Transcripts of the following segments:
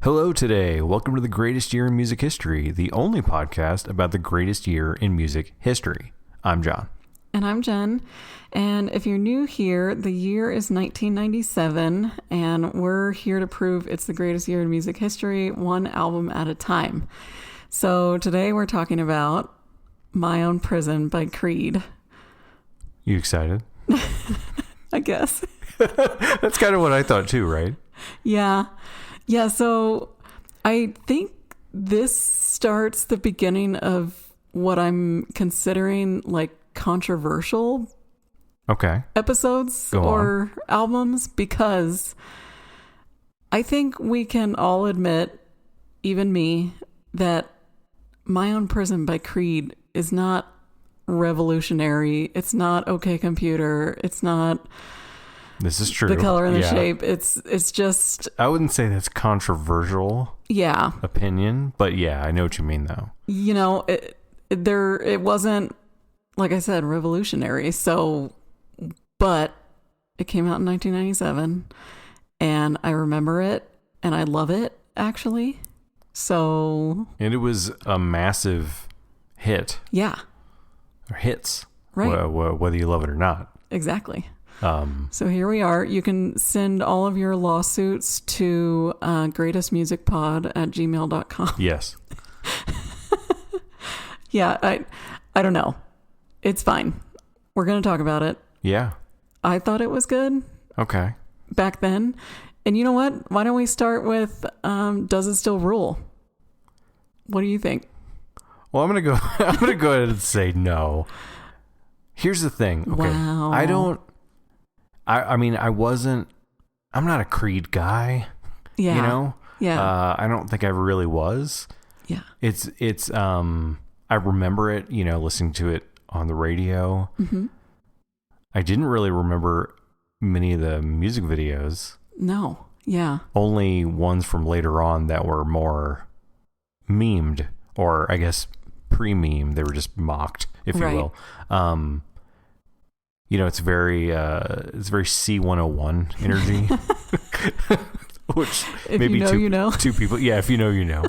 Hello today. Welcome to the greatest year in music history, the only podcast about the greatest year in music history. I'm John. And I'm Jen. And if you're new here, the year is 1997, and we're here to prove it's the greatest year in music history, one album at a time. So today we're talking about My Own Prison by Creed. You excited? I guess. That's kind of what I thought too, right? Yeah, so I think this starts the beginning of what I'm considering like controversial episodes or albums, because I think we can all admit, even me, that My Own Prison by Creed is not revolutionary. It's not OK Computer. It's not This is true. The Color and the Shape. It's just, I wouldn't say that's controversial opinion, but yeah, I know what you mean though. You know, it wasn't, like I said, revolutionary. So, but it came out in 1997 and I remember it and I love it actually. So. And it was a massive hit. Yeah. Or hits. Right. Whether you love it or not. Exactly. So here we are. You can send all of your lawsuits to greatestmusicpod@gmail.com. Yes. Yeah, I don't know. It's fine. We're going to talk about it. Yeah. I thought it was good. Okay. Back then. And you know what? Why don't we start with Does It Still Rule? What do you think? Well, I'm going to go ahead and say no. Here's the thing. Okay. Wow. I'm not a Creed guy. Yeah. You know? Yeah. I don't think I really was. Yeah. It's I remember it, you know, listening to it on the radio. Mm-hmm. I didn't really remember many of the music videos. No. Yeah. Only ones from later on that were more memed, or I guess pre-meme. They were just mocked, if you will. You know, it's very C101 energy, which if maybe you know. Two people. Yeah. If you know, you know.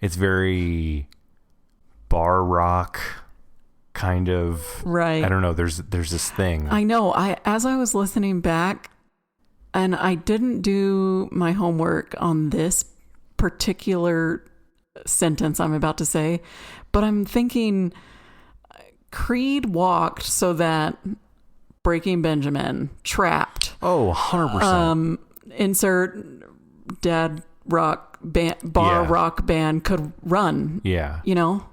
It's very bar rock kind of. Right. I don't know. There's this thing. I know. As I was listening back, and I didn't do my homework on this particular sentence I'm about to say, but I'm thinking Creed walked so that Breaking Benjamin, Trapped. Oh, 100%. Insert dad rock band, bar rock band could run. Yeah. You know?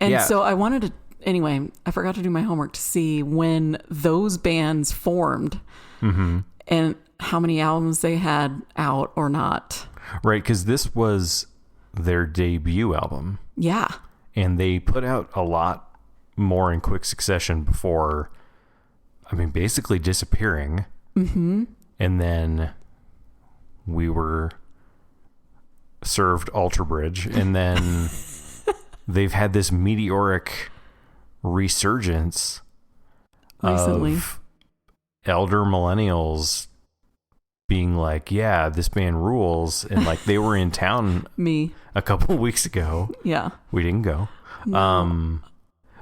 And so I wanted to, anyway, I forgot to do my homework to see when those bands formed and how many albums they had out or not. Right, because this was their debut album. Yeah. And they put out a lot more in quick succession before, I mean, basically disappearing. Mm-hmm. And then we were served Alter Bridge, and then they've had this meteoric resurgence recently of elder millennials being like, yeah, this band rules, and like they were in town a couple of weeks ago. Yeah, we didn't go. No.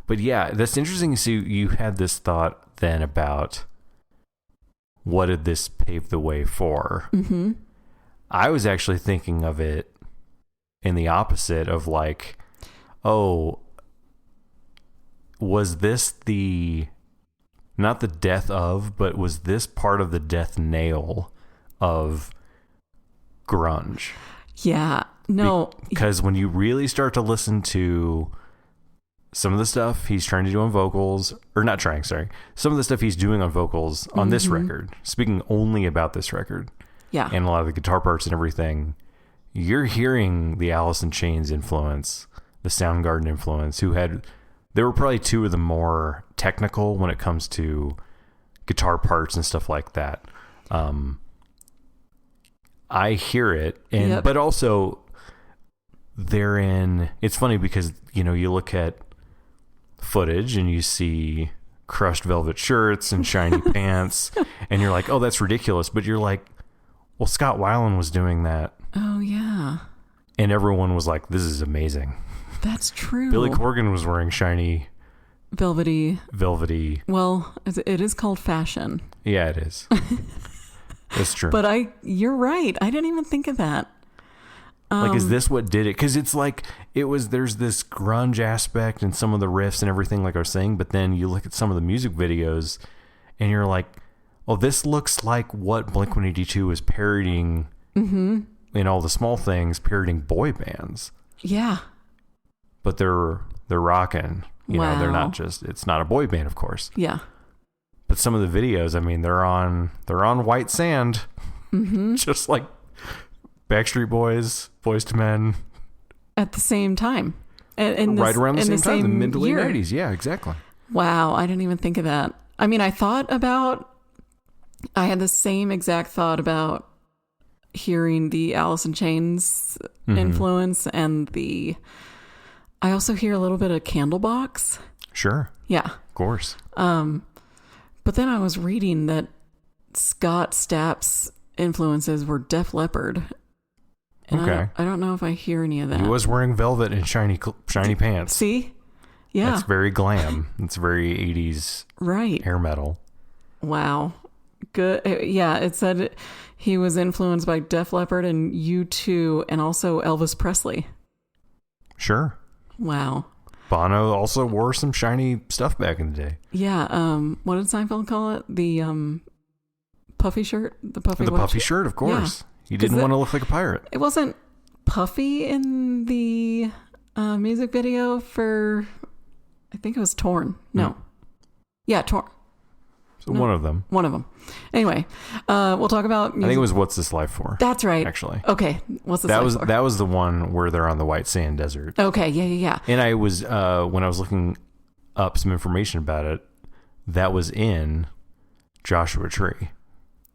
But yeah, that's interesting. So you had this thought then about what did this pave the way for? Mm-hmm. I was actually thinking of it in the opposite of like, oh, was this not the death of, but was this part of the death nail of grunge? Yeah, no. Because when you really start to listen to some of the stuff he's trying to do on vocals, or not trying, sorry, some of the stuff he's doing on vocals on this record, speaking only about this record, and a lot of the guitar parts and everything, you're hearing the Alice in Chains influence, the Soundgarden influence, they were probably two of the more technical when it comes to guitar parts and stuff like that. I hear it, but also it's funny because, you know, you look at footage and you see crushed velvet shirts and shiny pants and you're like, oh, that's ridiculous. But you're like, Well, Scott Weiland was doing that. Oh, yeah. And everyone was like, this is amazing. That's true. Billy Corgan was wearing shiny... Velvety. Well, it is called fashion. Yeah, it is. That's true. But you're right. I didn't even think of that. Like, is this what did it? Because it's like, there's this grunge aspect and some of the riffs and everything, like I was saying, but then you look at some of the music videos and you're like, well, this looks like what Blink-182 is parodying in all the small things, parodying boy bands. Yeah. But they're rocking. You know, they're not just, it's not a boy band, of course. Yeah. But some of the videos, I mean, they're on white sand. Just like Backstreet Boys, Boys to Men. At the same time. Right around the same time, the mid to late 90s. Yeah, exactly. Wow, I didn't even think of that. I mean, I had the same exact thought about hearing the Alice in Chains influence and I also hear a little bit of Candlebox. Sure. Yeah. Of course. But then I was reading that Scott Stapp's influences were Def Leppard. And okay. I don't know if I hear any of that. He was wearing velvet and shiny pants. See? Yeah. That's very glam. It's very 80s hair metal. Wow. Good. Yeah, it said he was influenced by Def Leppard and U2 and also Elvis Presley. Sure. Wow. Bono also wore some shiny stuff back in the day. Yeah. What did Seinfeld call it? The puffy shirt? The puffy shirt, of course. Yeah. He didn't want to look like a pirate. It wasn't puffy in the music video for, I think it was Torn. No. Yeah, Torn. So no, one of them. Anyway, we'll talk about music. I think it was What's This Life For? That's right. Actually. Okay. What's This Life For? That was the one where they're on the white sand desert. Okay. Yeah. And I was, when I was looking up some information about it, that was in Joshua Tree.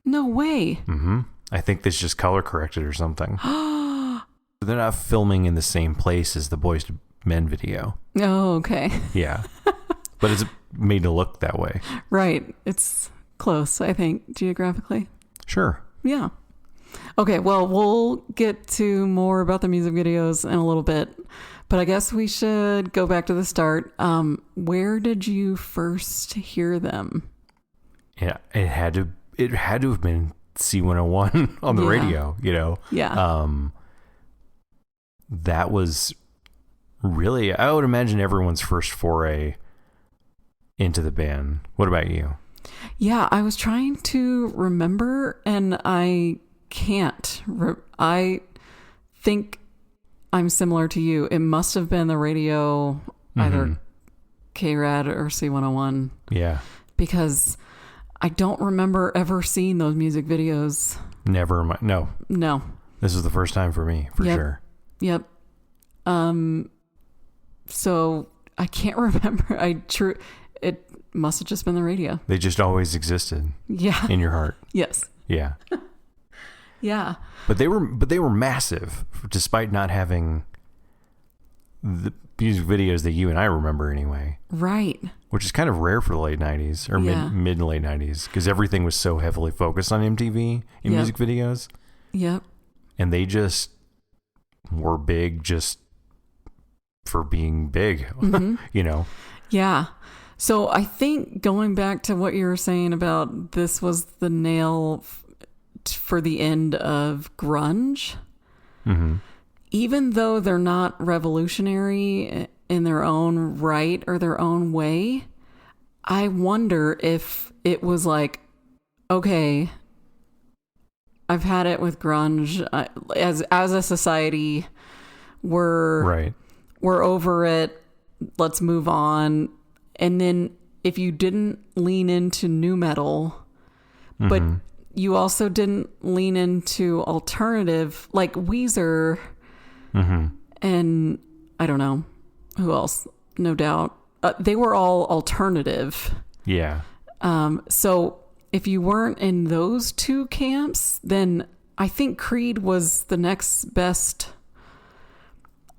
No way. Mm-hmm. I think this just color corrected or something. They're not filming in the same place as the Boys to Men video. Oh, okay. Yeah. But it's made to look that way. Right. It's close, I think, geographically. Sure. Yeah. Okay, well, we'll get to more about the music videos in a little bit, but I guess we should go back to the start. Where did you first hear them? Yeah, it had to have been C101 on the radio, you know? Yeah. That was really, I would imagine, everyone's first foray into the band. What about you? Yeah, I was trying to remember and I can't. I think I'm similar to you. It must have been the radio, either K-Rad or C101. Yeah. Because I don't remember ever seeing those music videos. Never. No. This was the first time for me, for sure. Yep. So I can't remember. It must have just been the radio. They just always existed. Yeah. In your heart. Yes. Yeah. Yeah. But they were massive, despite not having the music videos that you and I remember anyway. Right. Which is kind of rare for the late 90s or mid and late 90s because everything was so heavily focused on MTV in music videos. Yep. And they just were big just for being big, you know? Yeah. So I think going back to what you were saying about this was the nail for the end of grunge, even though they're not revolutionary in their own right or their own way, I wonder if it was like, okay, I've had it with grunge. As a society, we're over it. Let's move on. And then if you didn't lean into nu metal, but you also didn't lean into alternative, like Weezer, and I don't know who else, no doubt. They were all alternative. Yeah. So if you weren't in those two camps, then I think Creed was the next best,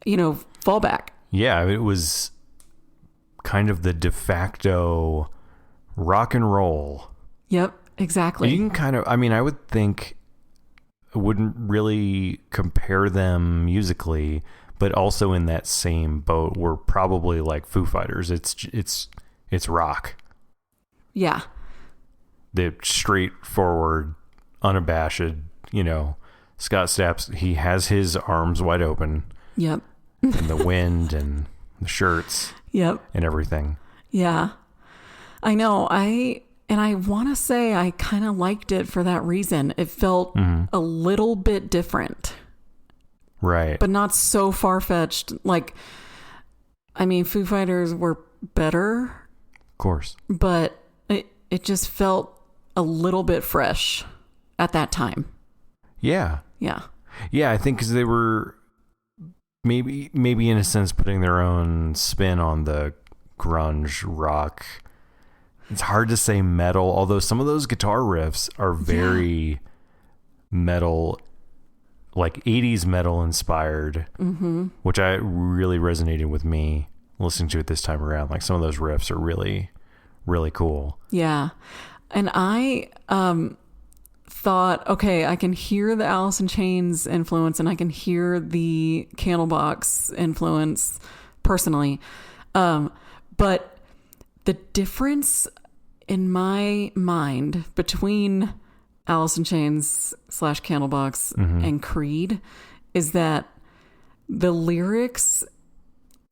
fallback. Yeah, it was kind of the de facto rock and roll. Yep, exactly. You can kind of, I would think wouldn't really compare them musically, but also in that same boat were probably like Foo Fighters. It's rock. Yeah. The straightforward, unabashed, Scott Stapp's, he has his arms wide open. Yep. And the wind and the shirts. Yep. And everything. Yeah. I know. I want to say I kind of liked it for that reason. It felt a little bit different. Right. But not so far-fetched. Like, I mean, Foo Fighters were better. Of course. But it just felt a little bit fresh at that time. Yeah. Yeah. Yeah, I think because they were maybe in a sense putting their own spin on the grunge rock. It's hard to say metal, although some of those guitar riffs are very metal, like 80s metal inspired, which I really resonated with me listening to it this time around. Like some of those riffs are really, really cool. Yeah. And I thought, okay, I can hear the Alice in Chains influence and I can hear the Candlebox influence personally. But the difference in my mind between Alice in Chains / Candlebox and Creed is that the lyrics,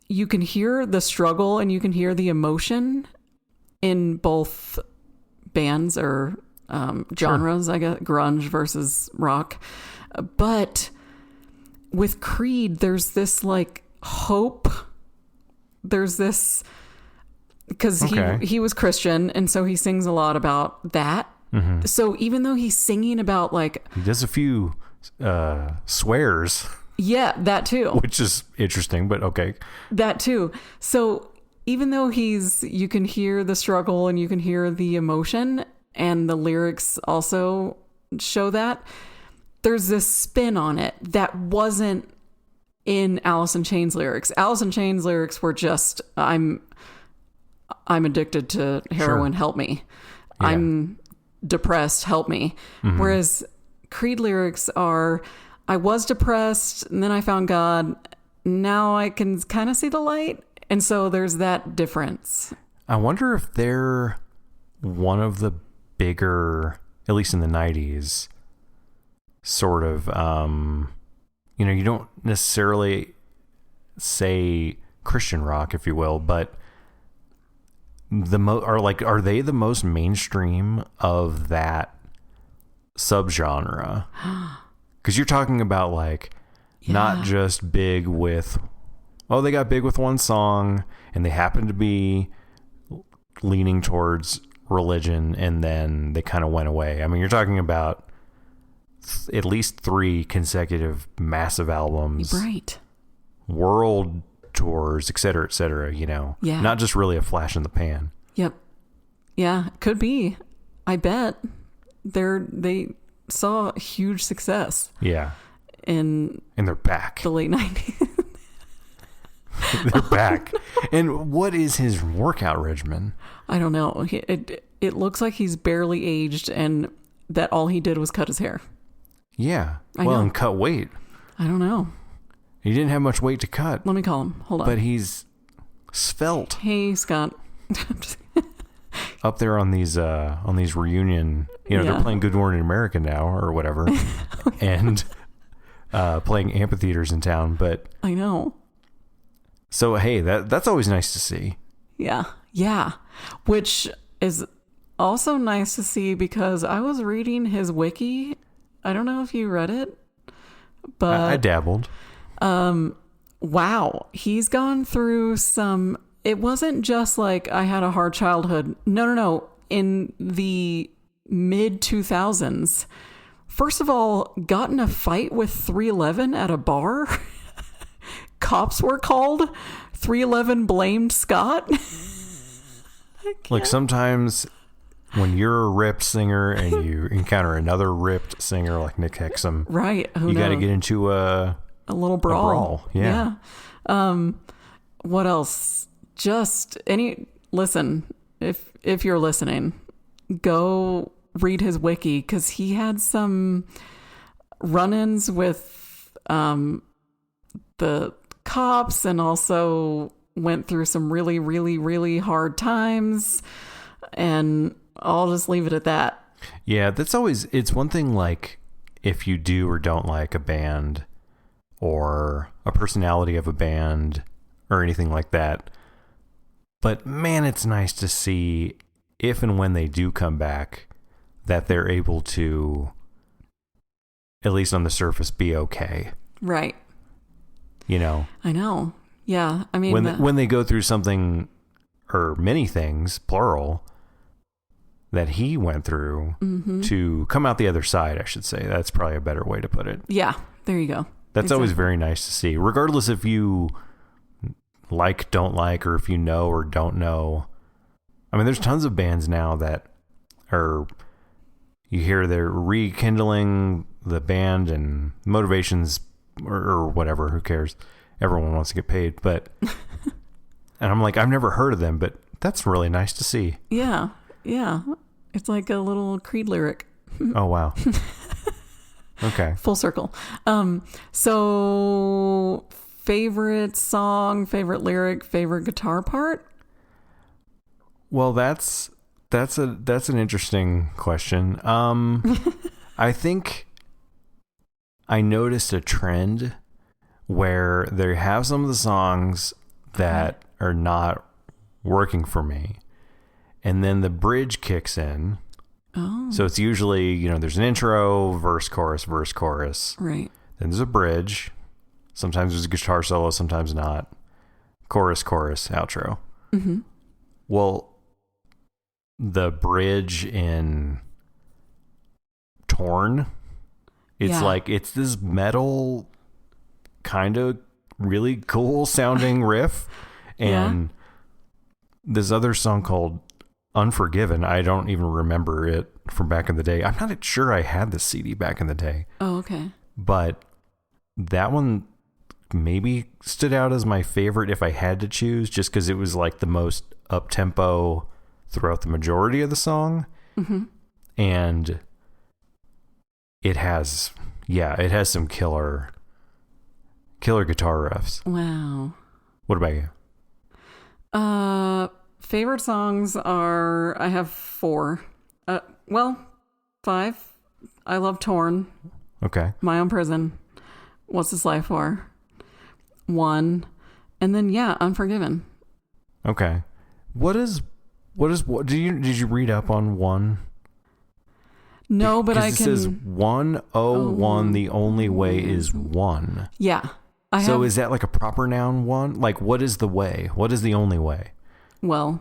you can hear the struggle and you can hear the emotion in both bands or genres, I guess, grunge versus rock. But with Creed, there's this like hope. There's this, because he was Christian, and so he sings a lot about that. So even though he's singing about like, he does a few swears. Yeah, that too. Which is interesting, but okay. That too. So even though you can hear the struggle and you can hear the emotion, and the lyrics also show that, there's this spin on it that wasn't in Alice in Chains lyrics. Alice in Chains lyrics were just, I'm addicted to heroin, help me. Yeah. I'm depressed, help me. Whereas Creed lyrics are, I was depressed and then I found God. Now I can kind of see the light. And so there's that difference. I wonder if they're one of the bigger, at least in the 90s, sort of, you don't necessarily say Christian rock, if you will, but are they the most mainstream of that subgenre? Because you're talking about like not just big with, they got big with one song and they happen to be leaning towards religion and then they kind of went away. I mean, you're talking about at least 3 consecutive massive albums, right? World tours, et cetera, not just really a flash in the pan. Yep. Yeah, could be. I bet they saw huge success. Yeah. And they're back. The late 90s. They're back. And what is his workout regimen? I don't know. It looks like he's barely aged and that all he did was cut his hair. Yeah. I know. And cut weight. I don't know. He didn't have much weight to cut. Let me call him. Hold on. But he's svelte. Hey, Scott. Up there on these reunion, they're playing Good Morning America now or whatever. And playing amphitheaters in town, but I know. So hey, that's always nice to see. Yeah. Which is also nice to see because I was reading his wiki. I don't know if you read it, but I dabbled. Wow, he's gone through some. It wasn't just like I had a hard childhood. No. In the mid 2000s, first of all, got in a fight with 311 at a bar. Cops were called. 311 blamed Scott. Look, sometimes when you're a ripped singer and you encounter another ripped singer like Nick Hexum, right? You got to get into a little brawl. Yeah. What else? Just listen. If you're listening, go read his wiki because he had some run-ins with the cops, and also went through some really, really, really hard times. And I'll just leave it at that. Yeah, it's one thing, like, if you do or don't like a band or a personality of a band or anything like that. But man, it's nice to see if and when they do come back that they're able to, at least on the surface, be okay. Right. You know? I know. Yeah. I mean, when they go through something, or many things, plural, that he went through to come out the other side, I should say. That's probably a better way to put it. Yeah. There you go. That's always very nice to see, regardless if you like, don't like, or if you know or don't know. I mean, there's tons of bands now that are, you hear they're rekindling the band and motivations or whatever, who cares? Everyone wants to get paid, but, and I'm like, I've never heard of them, but that's really nice to see. Yeah. Yeah. It's like a little Creed lyric. Oh, wow. Okay. Full circle. So favorite song, favorite lyric, favorite guitar part? Well, that's an interesting question. I think I noticed a trend where they have some of the songs that are not working for me, and then the bridge kicks in. Oh. So it's usually, there's an intro, verse, chorus, Right. Then there's a bridge. Sometimes there's a guitar solo, sometimes not. Chorus, outro. Mm-hmm. Well, the bridge in Torn, it's like, it's this metal kind of really cool sounding riff. And this other song called Unforgiven, I don't even remember it from back in the day. I'm not sure I had this CD back in the day. Oh, okay. But that one maybe stood out as my favorite if I had to choose, just because it was like the most up-tempo throughout the majority of the song. Mm-hmm. And it has some killer guitar riffs. Wow. What about you? Favorite songs are, I have 4. 5. I love Torn. Okay. My Own Prison. What's This Life For? 1. And then, Unforgiven. Okay. What did you read up on 1? No, but I can. It says 101, the only way is 1. Yeah. Is that like a proper noun 1? Like, what is the way? What is the only way? Well.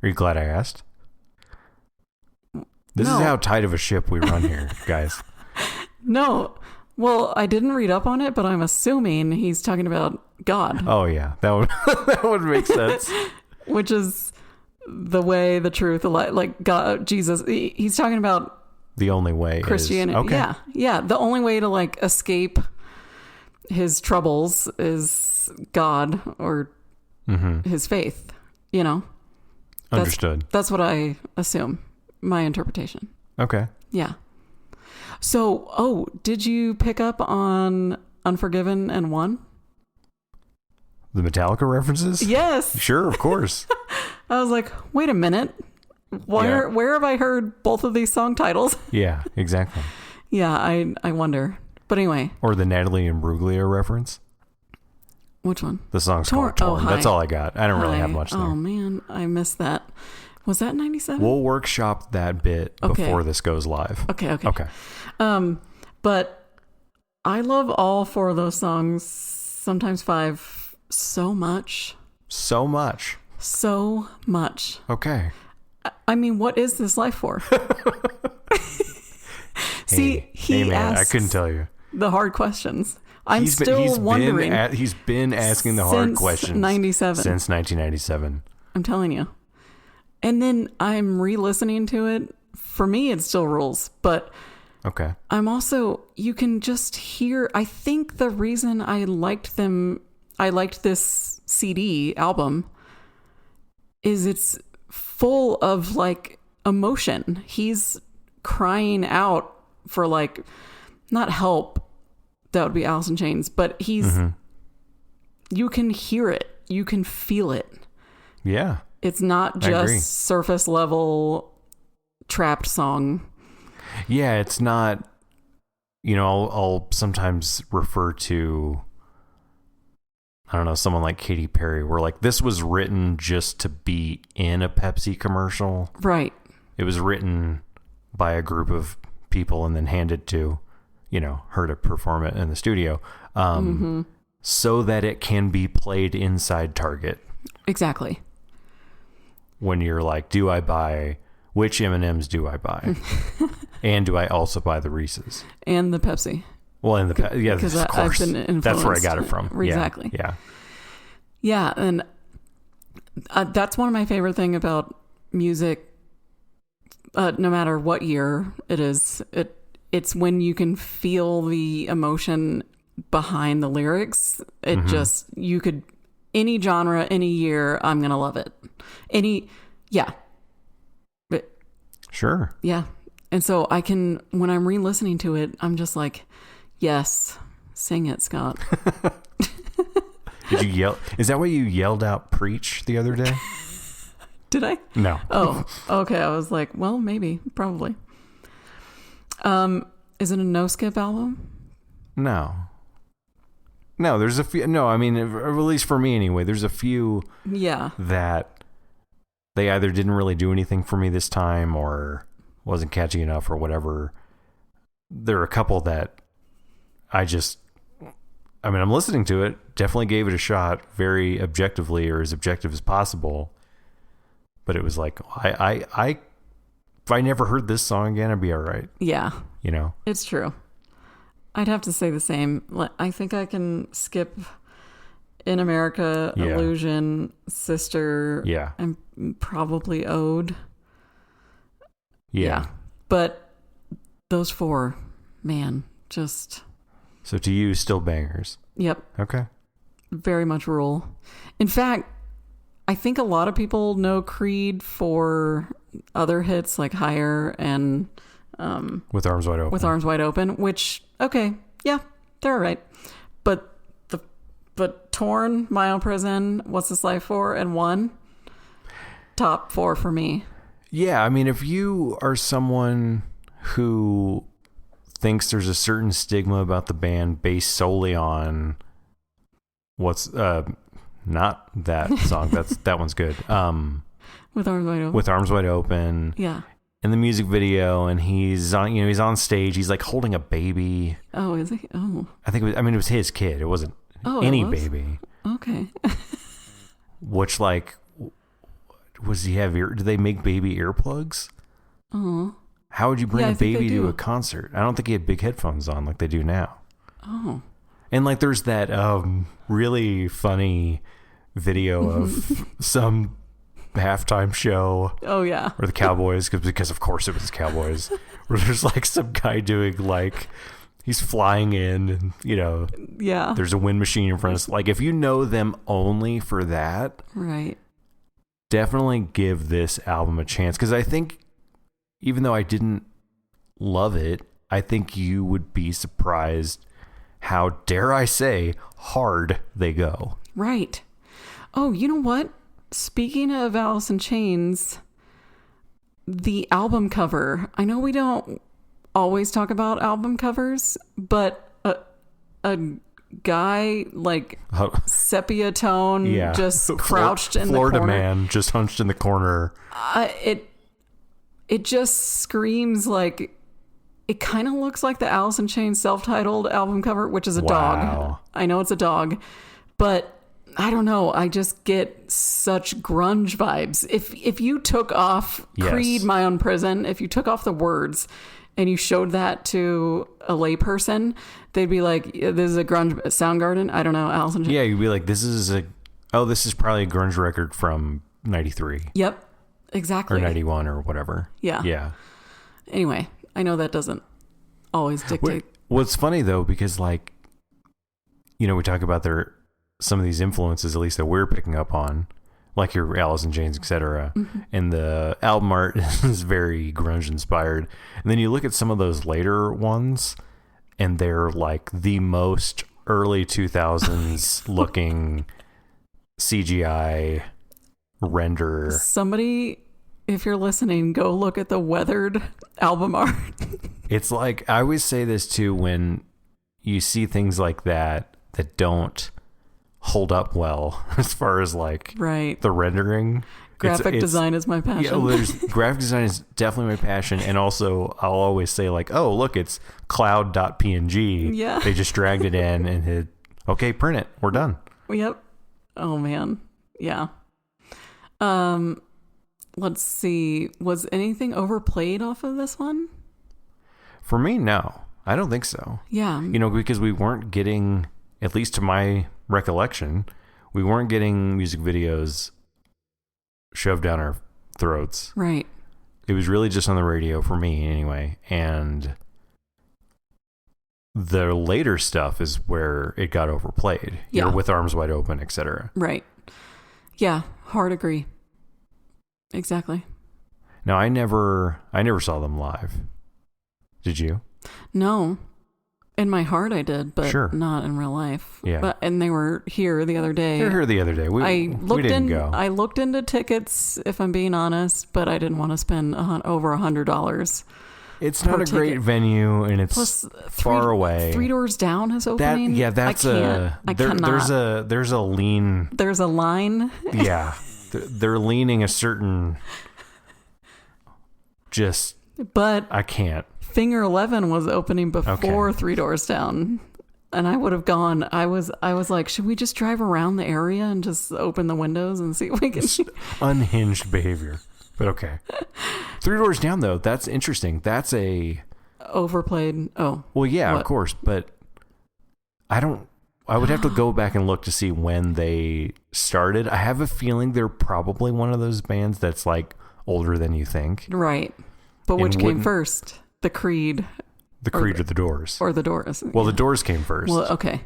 Are you glad I asked? This is how tight of a ship we run here, guys. No. Well, I didn't read up on it, but I'm assuming he's talking about God. Oh, yeah. That would make sense. Which is the way, the truth, the light, like God, Jesus. He's talking about the only way Christianity. Is, okay. Yeah. Yeah. The only way to like escape his troubles is God or his faith, Understood. That's what I assume. My interpretation. Okay. Yeah. So, did you pick up on Unforgiven and 1? The Metallica references? Yes. Sure, of course. I was like, wait a minute. Where have I heard both of these song titles? Yeah, exactly. Yeah, I wonder. But anyway. Or the Natalie Imbruglia reference. Which one? The song's called Torn. That's all I got. I don't really have much there. Oh, man. I missed that. Was that 97? We'll workshop that bit before this goes live. Okay. But I love all 4 of those songs, sometimes 5, so much. So much. Okay. I mean, what is this life for? See, he asks I couldn't tell you the hard questions. He's wondering. He's been asking the hard questions since 1997. I'm telling you. And then I'm re-listening to it. For me, it still rules. But okay, I'm also, you can just hear, I think the reason I liked this CD album is it's full of like emotion. He's crying out for like not Help, that would be Alice in Chains, but he's, you can hear it. You can feel it. Yeah. It's not just surface level trapped song. Yeah, it's not, I'll sometimes refer to, I don't know, someone like Katy Perry, where like this was written just to be in a Pepsi commercial. Right. It was written by a group of people and then handed to, her to perform it in the studio, so that it can be played inside Target. Exactly. When you're like, which M&Ms do I buy? And do I also buy the Reese's? And the Pepsi. Well, and yeah, because of course. I've been influenced. That's where I got it from. Exactly. Yeah. Yeah, and that's one of my favorite thing about music. No matter what year it is, it's when you can feel the emotion behind the lyrics. It just, you could, any genre, any year, I'm gonna love it. Sure. Yeah. And so I can, when I'm re-listening to it, I'm just like, yes, sing it, Scott. Did you yell? Is that why you yelled out "preach" the other day? Did I? No. Oh, okay. I was like, well, maybe, probably. Is it a no skip album? No, there's a few. No, I mean, at least for me anyway, there's a few. Yeah. That they either didn't really do anything for me this time or wasn't catchy enough or whatever. There are a couple that I'm listening to it, definitely gave it a shot very objectively, or as objective as possible. But it was like, if I never heard this song again, I'd be all right. Yeah. It's true. I'd have to say the same. I think I can skip In America, Illusion, Sister, and probably Ode. Yeah. But those four, man, just... So to you, still bangers. Yep. Okay. Very much rule. In fact, I think a lot of people know Creed for other hits like Higher and... With Arms Wide Open. With Arms Wide Open, which, okay, yeah, they're all right. But Torn, My Own Prison, What's This Life For, and One, top 4 for me. Yeah, I mean, if you are someone who thinks there's a certain stigma about the band based solely on what's not that song, that one's good. With Arms Wide Open. With Arms Wide Open. Yeah. In the music video, and he's on stage, he's like holding a baby. Oh, is he? Oh. I think it was his kid. It wasn't any baby. Okay. Which, like, does he have do they make baby earplugs? Oh. How would you bring a baby to a concert? I don't think he had big headphones on like they do now. Oh. And like there's that really funny video of some halftime show. Oh yeah. Or the Cowboys, because of course it was the Cowboys. Where there's like some guy doing like he's flying in and yeah. There's a wind machine in front of us. Like if you know them only for that, right. Definitely give this album a chance, because I think even though I didn't love it, I think you would be surprised how, dare I say, hard they go. Right. Oh, you know what? Speaking of Alice in Chains, the album cover. I know we don't always talk about album covers, but a guy like sepia tone, just crouched in the corner. Florida man just hunched in the corner. It just screams like, it kind of looks like the Alice in Chains self-titled album cover, which is a dog. I know it's a dog, but I don't know. I just get such grunge vibes. If you took off Creed, My Own Prison, if you took off the words and you showed that to a layperson, they'd be like, this is a grunge Soundgarden. I don't know. Alice in Chains. Yeah, you'd be like, this is probably a grunge record from 93. Yep, exactly. Or 91 or whatever. Yeah. Yeah. Anyway, I know that doesn't always dictate. What's funny though, because like, we talk about some of these influences, at least that we're picking up on, like your Alice in Chains, etc. Mm-hmm. And the album art is very grunge inspired. And then you look at some of those later ones, and they're like the most early 2000s looking CGI render. Somebody, if you're listening, go look at the weathered album art. It's like, I always say this too, when you see things like that don't hold up well as far as like the rendering. Graphic design is my passion. Yeah, graphic design is definitely my passion. And also I'll always say like, oh, look, it's cloud.png. Yeah. They just dragged it in and hit, okay, print it. We're done. Yep. Oh man. Yeah. Let's see. Was anything overplayed off of this one? For me, no. I don't think so. Yeah. Because we weren't getting, at least to my recollection, we weren't getting music videos shoved down our throats. Right. It was really just on the radio for me anyway. And the later stuff is where it got overplayed. Yeah. With Arms Wide Open, etc. Right. Yeah. Hard agree. Exactly. Now, I never saw them live. Did you? No. In my heart I did, but sure. Not in real life. Yeah. And they were here the other day. They were here the other day. We didn't go. I looked into tickets, if I'm being honest, but I didn't want to spend over $100. It's not a great venue, and it's plus far away. 3 Doors Down is opening. There's a lean. There's a line. Yeah. They're leaning a certain but I can't. Finger 11 was opening before 3 Doors Down, and I would have gone. I was like, should we just drive around the area and just open the windows and see if we can? Unhinged behavior, but okay. 3 Doors Down, though, that's interesting. That's a overplayed. Oh, well, yeah, of course, but I would have to go back and look to see when they started. I have a feeling they're probably one of those bands that's like older than you think, right? But which came first? The Creed. The Creed or the Doors? Or the Doors. Well, the Doors came first. Well, okay.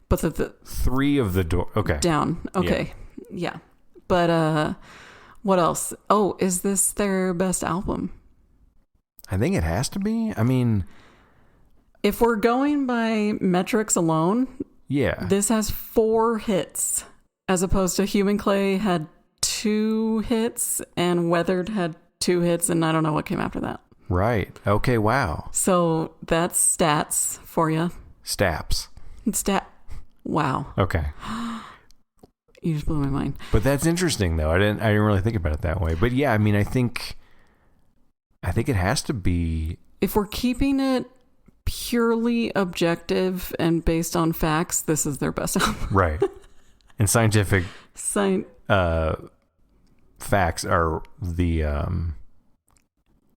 But the 3 of the Doors. Okay. Down. Okay. Yeah. But what else? Oh, is this their best album? I think it has to be. I mean, if we're going by metrics alone, this has 4 hits as opposed to Human Clay had 2 hits and Weathered had 2 hits, and I don't know what came after that. Right. Okay. Wow. So that's stats for you. Staps. Wow. Okay. You just blew my mind. But that's interesting, though. I didn't really think about it that way. But yeah, I mean, I think it has to be. If we're keeping it purely objective and based on facts, this is their best album. Right. And scientific facts are the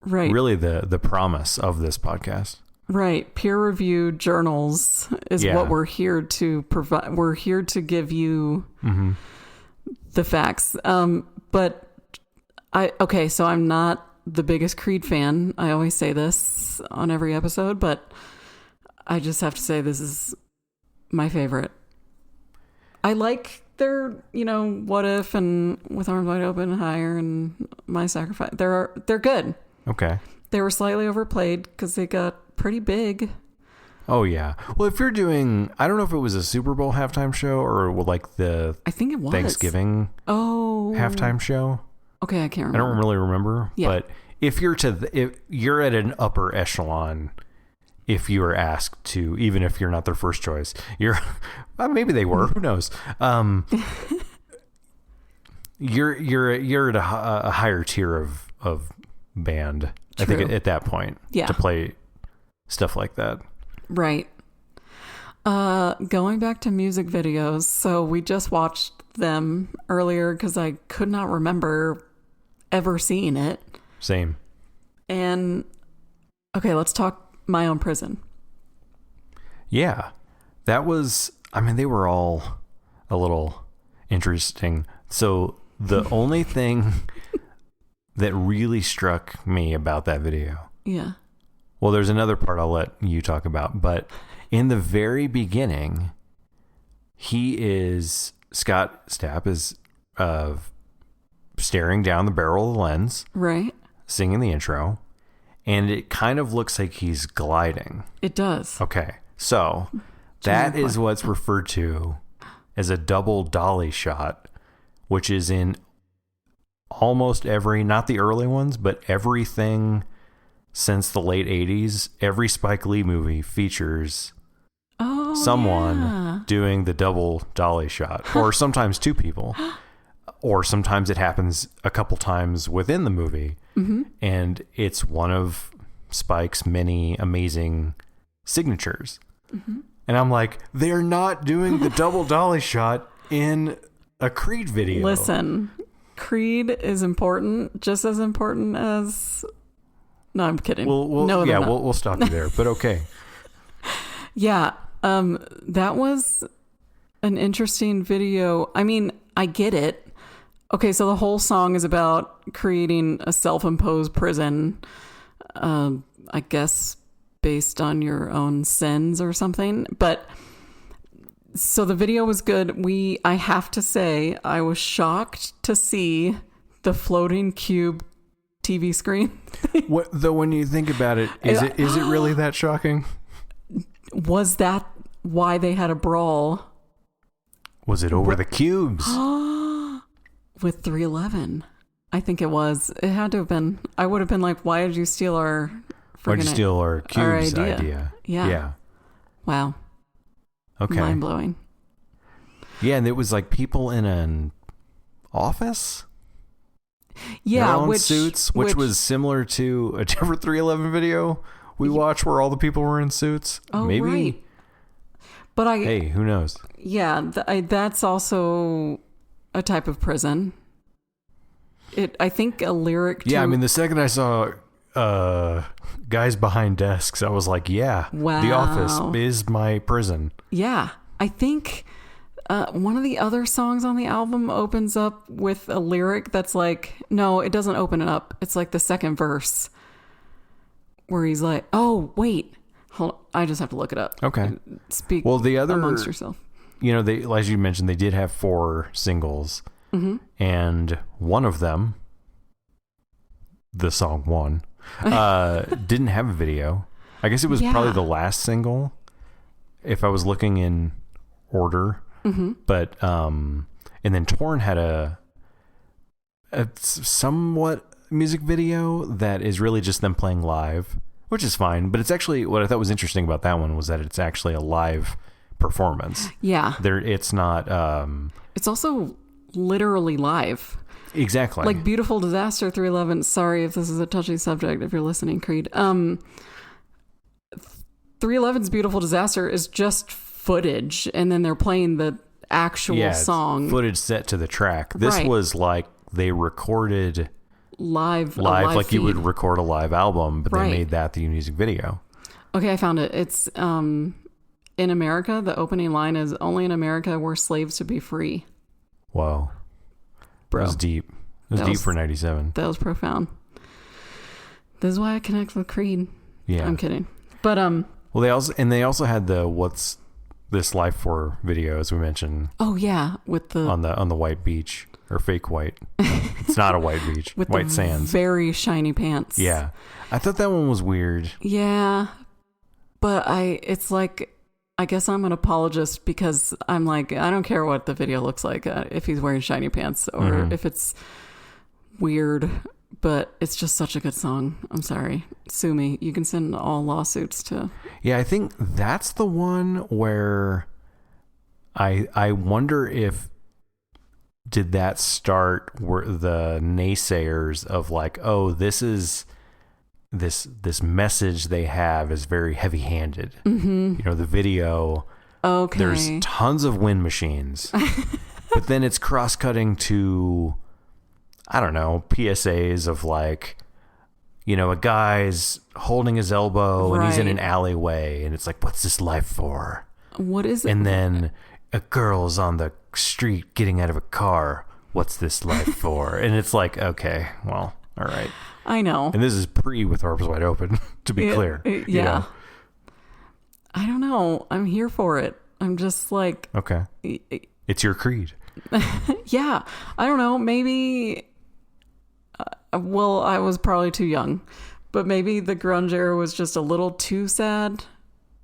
right. Really the promise of this podcast. Right. Peer-reviewed journals is what we're here to provide. We're here to give you the facts. But so I'm not the biggest Creed fan. I always say this on every episode, but I just have to say this is my favorite. I like their, What If and With Arms Wide Open and Higher and My Sacrifice. They're good. Okay. They were slightly overplayed because they got pretty big. Oh, yeah. Well, if you're doing, I don't know if it was a Super Bowl halftime show or like the I think it was Thanksgiving halftime show. Okay, I can't remember. I don't really remember. Yeah. But if you're if you're at an upper echelon, if you are asked to, even if you're not their first choice, maybe they were, who knows? You're at a higher tier of band. True. I think at that point to play stuff like that. Right. Going back to music videos. So we just watched them earlier because I could not remember ever seeing it. Same. And okay, let's talk My Own Prison. Yeah. That was, they were all a little interesting. So the only thing that really struck me about that video. Yeah. Well, there's another part I'll let you talk about, but in the very beginning, Scott Stapp is staring down the barrel of the lens. Right. Singing the intro, and it kind of looks like he's gliding. It does. Okay. So that is what's referred to as a double dolly shot, which is in almost every, not the early ones, but everything since the late 80s. Every Spike Lee movie features someone doing the double dolly shot, or sometimes two people, or sometimes it happens a couple times within the movie. And it's one of Spike's many amazing signatures. And I'm like, they're not doing the double dolly shot in a Creed video. Listen, Creed is important, just as important as... No, I'm kidding. We'll stop you there, but okay. Yeah, that was an interesting video. I mean, I get it. Okay, so the whole song is about creating a self-imposed prison, I guess based on your own sins or something. But so the video was good. I have to say, I was shocked to see the floating cube TV screen. Though when you think about it, is it really that shocking? Was that why they had a brawl? Was it over the cubes? With 311. I think it was. It had to have been. I would have been like, why did you steal our cubes idea? Yeah. Wow. Okay. Mind blowing. Yeah, and it was like people in an office. Yeah, suits, which was similar to a different 311 video we watched where all the people were in suits. Oh, maybe. Right. But hey, who knows? Yeah, that's also a type of prison. I think a lyric to... Yeah, I mean, the second I saw guys behind desks, I was like, yeah, wow. The office is my prison. Yeah, I think one of the other songs on the album opens up with a lyric that's like... No, it doesn't open it up. It's like the second verse where he's like, oh, wait. Hold on. I just have to look it up. Okay. Speak the other, amongst yourself. You know, they, as you mentioned, they did have 4 singles. And one of them, the song One, didn't have a video. I guess it was probably the last single, if I was looking in order. But and then Torn had a somewhat music video that is really just them playing live, which is fine. But it's actually, what I thought was interesting about that one was that it's actually a live performance. Yeah, it's not. It's also literally live. Exactly. Like Beautiful Disaster 311. Sorry if this is a touchy subject if you're listening, Creed. 311's Beautiful Disaster is just footage, and then they're playing the actual song. Footage set to the track. This was like they recorded live like feed. You would record a live album, but they made that the music video. Okay, I found it. It's in America, the opening line is, only in America were slaves to be free. Whoa. Bro. That was deep. It was deep for 97. That was profound. This is why I connect with Creed. Yeah. I'm kidding. But well, they also had the What's This Life For video, as we mentioned. Oh yeah, with the on the white beach, or fake white. It's not a white beach. With white the sands. Very shiny pants. Yeah. I thought that one was weird. Yeah. But it's like, I guess I'm an apologist because I'm like, I don't care what the video looks like, if he's wearing shiny pants or if it's weird, but it's just such a good song. I'm sorry. Sue me. You can send all lawsuits to... Yeah, I think that's the one where I wonder if did that start where the naysayers of like, oh, this message they have is very heavy-handed. You know, the video, there's tons of wind machines, but then it's cross-cutting to, I don't know, PSAs of like, you know, a guy's holding his elbow and he's in an alleyway and it's like, what's this life for? What is it? And then a girl's on the street getting out of a car. What's this life for? And it's like, okay, well, all right. I know. And this is pre With Arms Wide Open, to be clear. Yeah. You know? I don't know. I'm here for it. I'm just like... Okay. It's your creed. Yeah. I don't know. Maybe... well, I was probably too young. But maybe the grunge era was just a little too sad.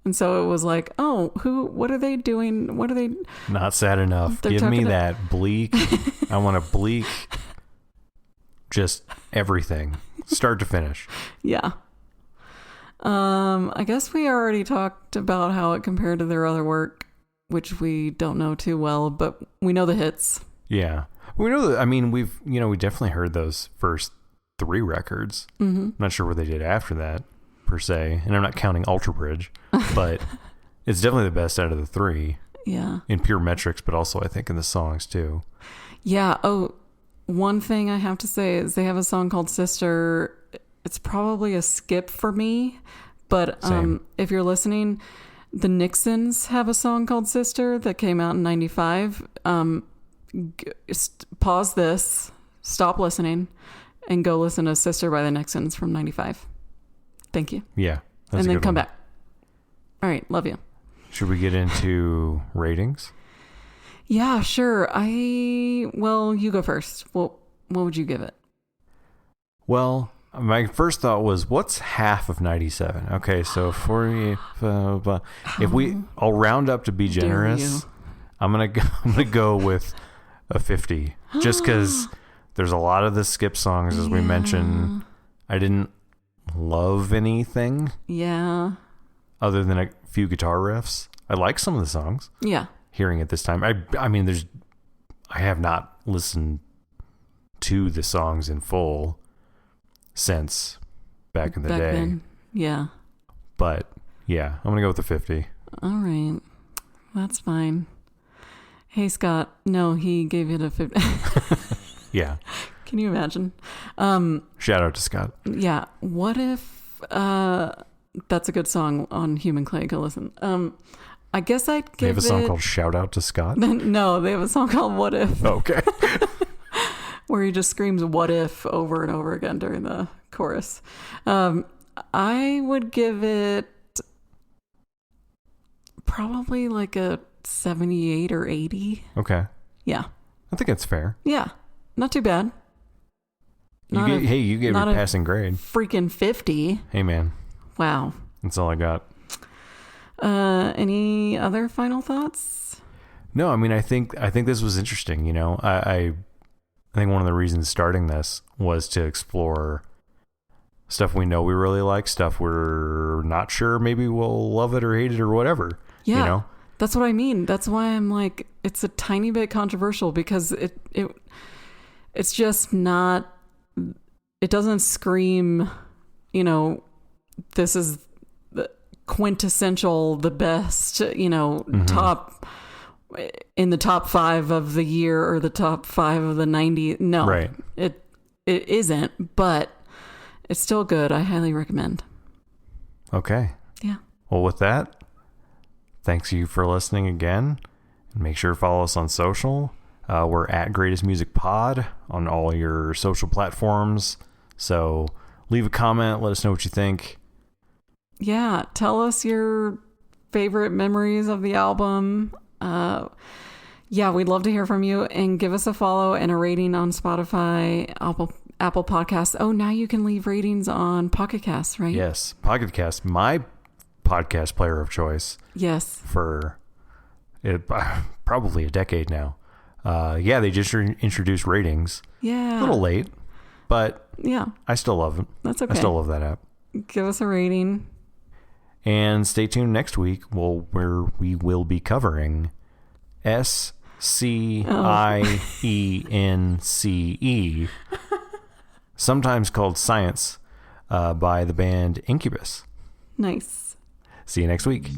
And so it was like, oh, what are they doing? What are they? Not sad enough. They're Give me talking that bleak. I want a bleak, just everything, start to finish. Yeah. I guess we already talked about how it compared to their other work, which we don't know too well, but we know the hits. Yeah. We know that, I mean, we definitely heard those first 3 records. Mm-hmm. Not sure what they did after that, per se. And I'm not counting Ultra Bridge, but it's definitely the best out of the 3. Yeah. In pure metrics, but also I think in the songs too. Yeah. Oh, one thing I have to say is they have a song called Sister. It's probably a skip for me, but if you're listening, the Nixons have a song called Sister that came out in 95. Pause this, stop listening, and go listen to Sister by the Nixons from 95. Thank you. Yeah. And then come back. All right. Love you. Should we get into ratings? Yeah, sure. Well, you go first. What would you give it? Well, my first thought was, what's half of 97? Okay, so 40. I'll round up to be generous. I'm gonna go with a 50, just because there's a lot of the skip songs, as we mentioned. I didn't love anything. Yeah. Other than a few guitar riffs. I like some of the songs. Yeah. Hearing it this time. I mean, I have not listened to the songs in full since back in the day. Then. Yeah. But yeah, I'm going to go with the 50. All right. That's fine. Hey, Scott. No, he gave it a 50. Yeah. Can you imagine? Shout out to Scott. Yeah. What if, that's a good song on Human Clay. Go listen. I guess I'd give it... They have a song called Shout Out to Scott? No, they have a song called What If. Okay. Where he just screams what if over and over again during the chorus. I would give it probably like a 78 or 80. Okay. Yeah. I think that's fair. Yeah. Not too bad. You gave it a passing grade. Freaking 50. Hey, man. Wow. That's all I got. Any other final thoughts? No, I mean, I think this was interesting. I think one of the reasons starting this was to explore stuff we know we really like, stuff we're not sure maybe we'll love it or hate it or whatever. Yeah, that's what I mean. That's why I'm like, it's a tiny bit controversial, because it's just not. It doesn't scream, this is the quintessential, the best, top in the top 5 of the year or the top 5 of the 90s. No, right. It isn't, but it's still good. I highly recommend. Okay. Yeah. Well, with that, thanks you for listening again. Make sure to follow us on social. We're at Greatest Music Pod on all your social platforms. So leave a comment. Let us know what you think. Yeah. Tell us your favorite memories of the album. Yeah, we'd love to hear from you, and give us a follow and a rating on Spotify, Apple Podcasts. Oh, now you can leave ratings on Pocket Casts, right? Yes. Pocket Cast, my podcast player of choice. Yes. For probably a decade now. Yeah, they just introduced ratings. Yeah. A little late, but yeah, I still love it. That's okay. I still love that app. Give us a rating. And stay tuned next week, where we will be covering SCIENCE, sometimes called Science, by the band Incubus. Nice. See you next week.